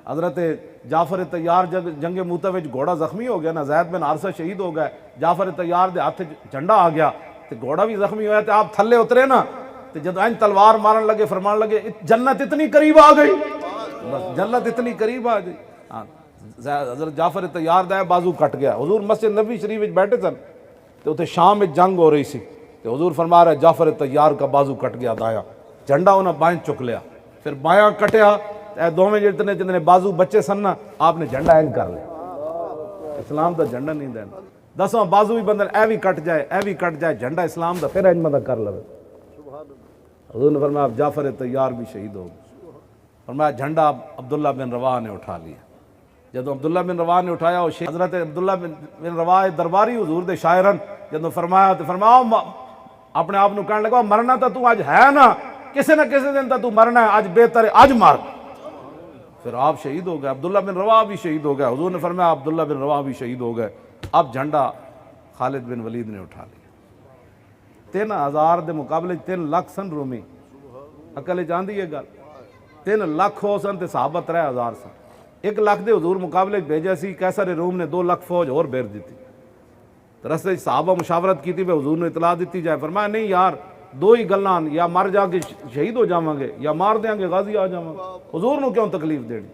حضرت جعفر طیار جنگ موتا وچ گھوڑا زخمی ہو گیا نا، زید بن حارثہ شہید ہو گئے، جعفر طیار دے ہاتھ جھنڈا آ گیا تے گھوڑا بھی زخمی ہویا تے آپ تھلے اترے نا تے جب این تلوار مارن لگے فرمان لگے جنت اتنی قریب آ گئی، بس جنت اتنی قریب آ گئی۔ حضرت جعفر طیار دا بازو کٹ گیا، حضور مسجد نبوی شریف وچ بیٹھے سن تے اتنے شام وچ جنگ ہو رہی سی تے حضور فرما رہا جعفر طیار کا بازو کٹ گیا دایا، جھنڈا انہاں بائیں چک لیا، پھر بایاں کٹیا، اے دونوں جتنے بازو بچے سن نا آپ نے جھنڈا اینج کر لیا، اسلام دا جھنڈا نہیں دینا، دسواں بازو بھی بندر اے بھی کٹ جائے اے بھی کٹ جائے، جھنڈا اسلام دا پھر اینج مدہ کر لے۔ حضور نے فرمایا اب جعفر طیار بھی شہید ہو گئے، فرمایا جھنڈا عبداللہ بن رواحہ نے اٹھا لیا۔ جب عبداللہ بن رواحہ نے اٹھایا، حضرت عبداللہ بن رواحہ درباری حضور دے شاعرن جب فرمایا تو فرمایا اپنے آپ کہنے لگا مرنا تو آج ہے نا، کسی نہ کسی دن تو مرنا ہے، آج بہتر ہے آج مار۔ پھر آپ شہید ہو گئے، عبداللہ بن رواحہ بھی شہید ہو گئے، حضور نے فرمایا عبداللہ بن رواحہ بھی شہید ہو گئے، اب جھنڈا خالد بن ولید نے اٹھا لیا۔ 3000 دے مقابلے 3 لاکھ سن رومی، عقل چاندی ہے گل، 3 لاکھ ہو سن تے صحابہ 3000 سن، 1 لاکھ دے حضور مقابلے بھیجا سی، کیسر روم نے 2 لاکھ فوج اور بھیر دیتی، رستے صحابہ مشاورت کی تھی، حضور نے اطلاع دیتی جائے، فرمایا نہیں یار 2 ہی گلان، یا مر جا کے شہید ہو جاواں گے یا مار دیاں گے غازی آ جاواں گے، حضور نو کیوں تکلیف دینی۔